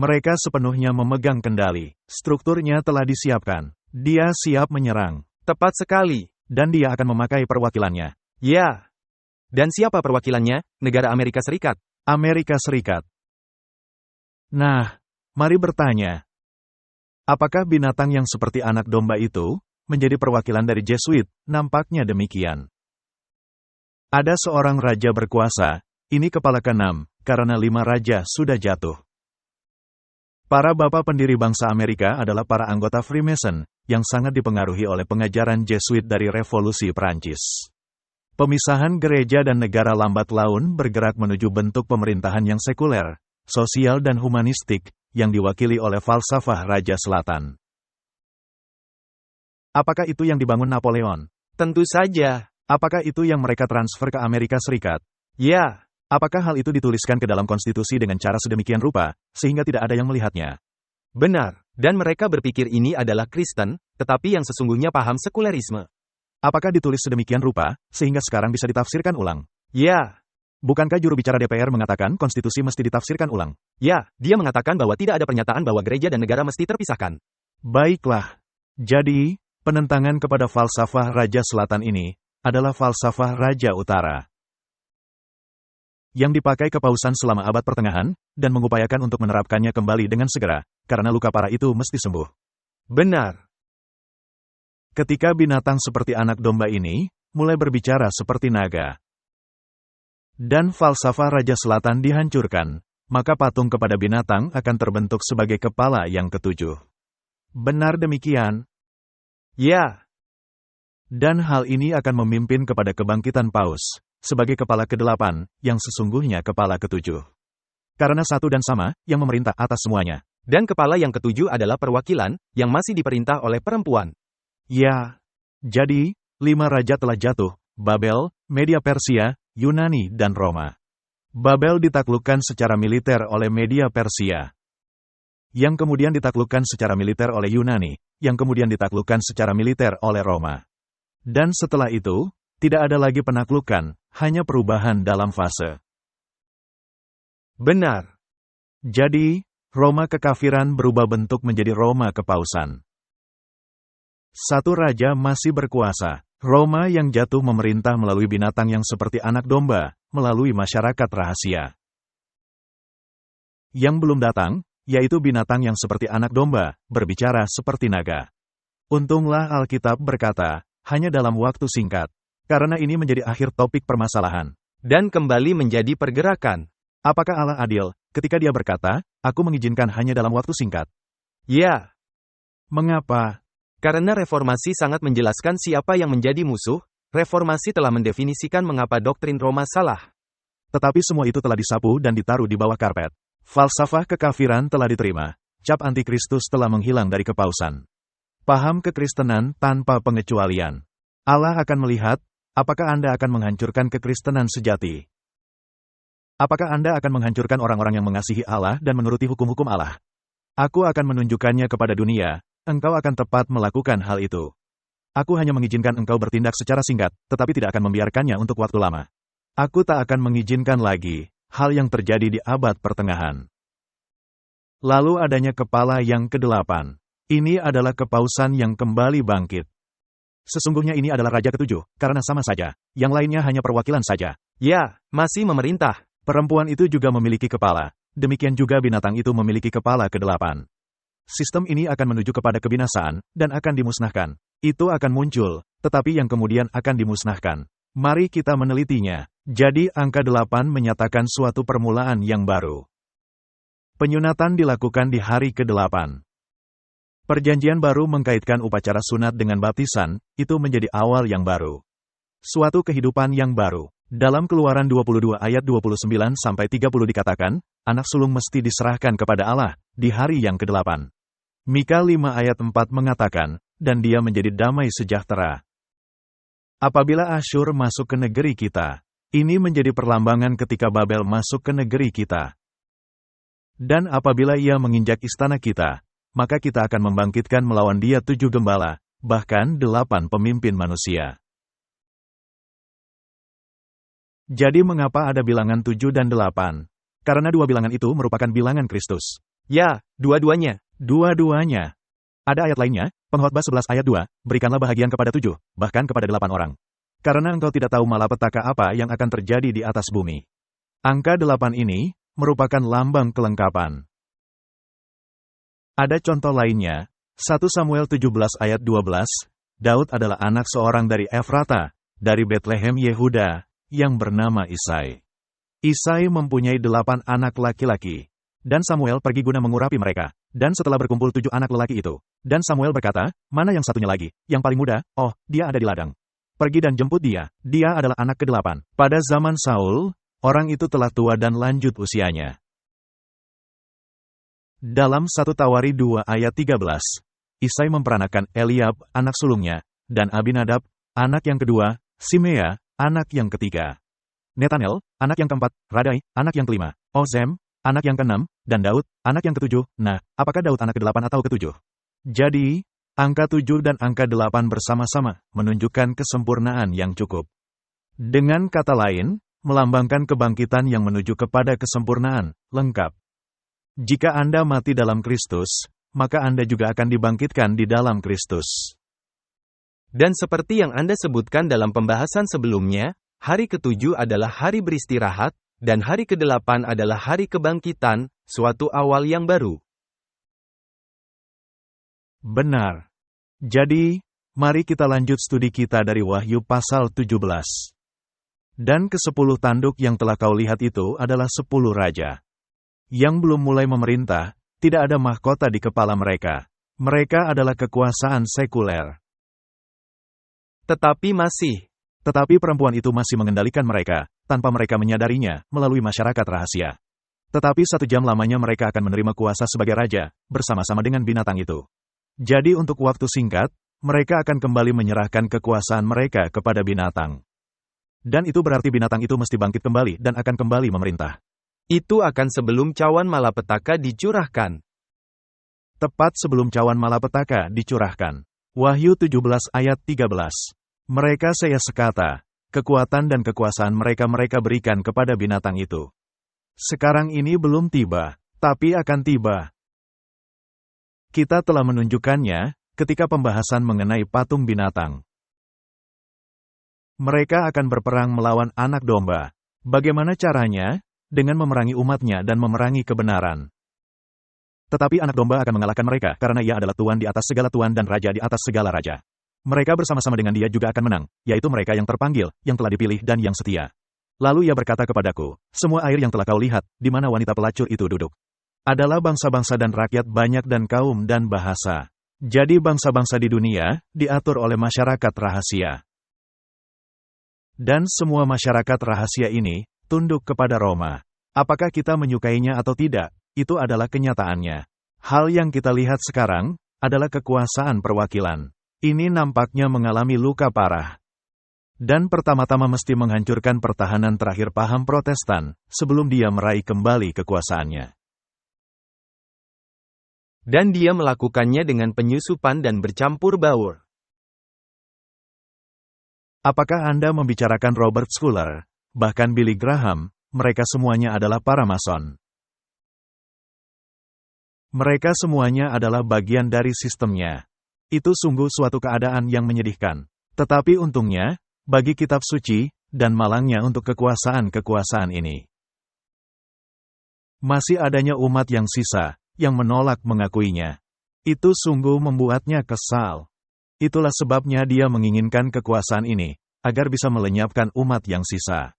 Mereka sepenuhnya memegang kendali. Strukturnya telah disiapkan. Dia siap menyerang. Tepat sekali. Dan dia akan memakai perwakilannya. Ya. Dan siapa perwakilannya? Negara Amerika Serikat. Amerika Serikat. Nah, mari bertanya. Apakah binatang yang seperti anak domba itu menjadi perwakilan dari Jesuit? Nampaknya demikian. Ada seorang raja berkuasa, ini kepala ke-6, karena 5 raja sudah jatuh. Para bapak pendiri bangsa Amerika adalah para anggota Freemason, yang sangat dipengaruhi oleh pengajaran Jesuit dari Revolusi Perancis. Pemisahan gereja dan negara lambat laun bergerak menuju bentuk pemerintahan yang sekuler, sosial dan humanistik, yang diwakili oleh falsafah Raja Selatan. Apakah itu yang dibangun Napoleon? Tentu saja. Apakah itu yang mereka transfer ke Amerika Serikat? Ya. Apakah hal itu dituliskan ke dalam konstitusi dengan cara sedemikian rupa, sehingga tidak ada yang melihatnya? Benar. Dan mereka berpikir ini adalah Kristen, tetapi yang sesungguhnya paham sekulerisme. Apakah ditulis sedemikian rupa, sehingga sekarang bisa ditafsirkan ulang? Ya. Bukankah juru bicara DPR mengatakan konstitusi mesti ditafsirkan ulang? Ya, dia mengatakan bahwa tidak ada pernyataan bahwa gereja dan negara mesti terpisahkan. Baiklah. Jadi, penentangan kepada falsafah Raja Selatan ini adalah falsafah Raja Utara, yang dipakai kepausan selama abad pertengahan, dan mengupayakan untuk menerapkannya kembali dengan segera, karena luka parah itu mesti sembuh. Benar. Ketika binatang seperti anak domba ini mulai berbicara seperti naga, dan falsafah Raja Selatan dihancurkan, maka patung kepada binatang akan terbentuk sebagai kepala yang ke-7. Benar demikian? Ya. Dan hal ini akan memimpin kepada kebangkitan Paus, sebagai kepala ke-8, yang sesungguhnya kepala ke-7. Karena satu dan sama, yang memerintah atas semuanya. Dan kepala yang ke-7 adalah perwakilan, yang masih diperintah oleh perempuan. Ya. Jadi, 5 raja telah jatuh, Babel, Media Persia, Yunani, dan Roma. Babel ditaklukkan secara militer oleh Media Persia, yang kemudian ditaklukkan secara militer oleh Yunani, yang kemudian ditaklukkan secara militer oleh Roma. Dan setelah itu, tidak ada lagi penaklukan, hanya perubahan dalam fase. Benar. Jadi, Roma kekafiran berubah bentuk menjadi Roma kepausan. Satu raja masih berkuasa. Roma yang jatuh memerintah melalui binatang yang seperti anak domba, melalui masyarakat rahasia. Yang belum datang, yaitu binatang yang seperti anak domba, berbicara seperti naga. Untunglah Alkitab berkata, hanya dalam waktu singkat. Karena ini menjadi akhir topik permasalahan. Dan kembali menjadi pergerakan. Apakah Allah adil, ketika dia berkata, aku mengizinkan hanya dalam waktu singkat? Ya. Mengapa? Karena reformasi sangat menjelaskan siapa yang menjadi musuh, reformasi telah mendefinisikan mengapa doktrin Roma salah. Tetapi semua itu telah disapu dan ditaruh di bawah karpet. Falsafah kekafiran telah diterima. Cap antikristus telah menghilang dari kepausan. Paham kekristenan tanpa pengecualian. Allah akan melihat, apakah Anda akan menghancurkan kekristenan sejati? Apakah Anda akan menghancurkan orang-orang yang mengasihi Allah dan menuruti hukum-hukum Allah? Aku akan menunjukkannya kepada dunia. Engkau akan tepat melakukan hal itu. Aku hanya mengizinkan engkau bertindak secara singkat, tetapi tidak akan membiarkannya untuk waktu lama. Aku tak akan mengizinkan lagi hal yang terjadi di abad pertengahan. Lalu adanya kepala yang ke-8. Ini adalah kepausan yang kembali bangkit. Sesungguhnya ini adalah raja ke-7, karena sama saja. Yang lainnya hanya perwakilan saja. Ya, masih memerintah. Perempuan itu juga memiliki kepala. Demikian juga binatang itu memiliki kepala ke-8. Sistem ini akan menuju kepada kebinasaan, dan akan dimusnahkan. Itu akan muncul, tetapi yang kemudian akan dimusnahkan. Mari kita menelitinya. Jadi angka 8 menyatakan suatu permulaan yang baru. Penyunatan dilakukan di hari ke-8. Perjanjian baru mengkaitkan upacara sunat dengan baptisan, itu menjadi awal yang baru. Suatu kehidupan yang baru. Dalam Keluaran 22 ayat 29-30 dikatakan, anak sulung mesti diserahkan kepada Allah, di hari yang ke-8. Mika 5 ayat 4 mengatakan, dan dia menjadi damai sejahtera. Apabila Asyur masuk ke negeri kita, ini menjadi perlambangan ketika Babel masuk ke negeri kita. Dan apabila ia menginjak istana kita, maka kita akan membangkitkan melawan dia 7 gembala, bahkan 8 pemimpin manusia. Jadi mengapa ada bilangan 7 dan 8? Karena dua bilangan itu merupakan bilangan Kristus. Ya, dua-duanya. Dua-duanya. Ada ayat lainnya, Pengkhotbah 11 ayat 2, berikanlah bahagian kepada 7, bahkan kepada 8 orang. Karena engkau tidak tahu malapetaka apa yang akan terjadi di atas bumi. Angka 8 ini merupakan lambang kelengkapan. Ada contoh lainnya, 1 Samuel 17 ayat 12, Daud adalah anak seorang dari Efrata, dari Betlehem Yehuda, yang bernama Isai. Isai mempunyai 8 anak laki-laki. Dan Samuel pergi guna mengurapi mereka. Dan setelah berkumpul 7 anak lelaki itu, dan Samuel berkata, mana yang satunya lagi, yang paling muda, oh, dia ada di ladang. Pergi dan jemput dia adalah anak ke-8. Pada zaman Saul, orang itu telah tua dan lanjut usianya. Dalam 1 Tawari 2 ayat 13, Isai memperanakan Eliab, anak sulungnya, dan Abinadab, anak yang kedua, Simea, anak yang ketiga. Netanel, anak yang keempat, Radai, anak yang kelima, Ozem, anak yang keenam, dan Daud, anak yang ketujuh. Nah, apakah Daud anak ke-8 atau ke-7? Jadi, angka 7 dan angka 8 bersama-sama menunjukkan kesempurnaan yang cukup. Dengan kata lain, melambangkan kebangkitan yang menuju kepada kesempurnaan, lengkap. Jika Anda mati dalam Kristus, maka Anda juga akan dibangkitkan di dalam Kristus. Dan seperti yang Anda sebutkan dalam pembahasan sebelumnya, hari ke-7 adalah hari beristirahat, dan hari ke-8 adalah hari kebangkitan, suatu awal yang baru. Benar. Jadi, mari kita lanjut studi kita dari Wahyu pasal 17. Dan ke-10 tanduk yang telah kau lihat itu adalah 10 raja. Yang belum mulai memerintah, tidak ada mahkota di kepala mereka. Mereka adalah kekuasaan sekuler. Tetapi perempuan itu masih mengendalikan mereka, tanpa mereka menyadarinya, melalui masyarakat rahasia. Tetapi 1 jam lamanya mereka akan menerima kuasa sebagai raja, bersama-sama dengan binatang itu. Jadi untuk waktu singkat, mereka akan kembali menyerahkan kekuasaan mereka kepada binatang. Dan itu berarti binatang itu mesti bangkit kembali dan akan kembali memerintah. Itu akan sebelum cawan malapetaka dicurahkan. Tepat sebelum cawan malapetaka dicurahkan. Wahyu 17 ayat 13. Mereka saya sekata, kekuatan dan kekuasaan mereka berikan kepada binatang itu. Sekarang ini belum tiba, tapi akan tiba. Kita telah menunjukkannya, ketika pembahasan mengenai patung binatang. Mereka akan berperang melawan anak domba. Bagaimana caranya? Dengan memerangi umatnya dan memerangi kebenaran. Tetapi anak domba akan mengalahkan mereka, karena ia adalah Tuan di atas segala tuan dan Raja di atas segala raja. Mereka bersama-sama dengan dia juga akan menang, yaitu mereka yang terpanggil, yang telah dipilih dan yang setia. Lalu ia berkata kepadaku, semua air yang telah kau lihat, di mana wanita pelacur itu duduk, adalah bangsa-bangsa dan rakyat banyak dan kaum dan bahasa. Jadi bangsa-bangsa di dunia, diatur oleh masyarakat rahasia. Dan semua masyarakat rahasia ini, tunduk kepada Roma. Apakah kita menyukainya atau tidak, itu adalah kenyataannya. Hal yang kita lihat sekarang, adalah kekuasaan perwakilan. Ini nampaknya mengalami luka parah. Dan pertama-tama mesti menghancurkan pertahanan terakhir paham Protestan, sebelum dia meraih kembali kekuasaannya. Dan dia melakukannya dengan penyusupan dan bercampur baur. Apakah Anda membicarakan Robert Schuller, bahkan Billy Graham, mereka semuanya adalah para mason. Mereka semuanya adalah bagian dari sistemnya. Itu sungguh suatu keadaan yang menyedihkan. Tetapi untungnya, bagi kitab suci, dan malangnya untuk kekuasaan-kekuasaan ini. Masih adanya umat yang sisa, yang menolak mengakuinya. Itu sungguh membuatnya kesal. Itulah sebabnya dia menginginkan kekuasaan ini, agar bisa melenyapkan umat yang sisa.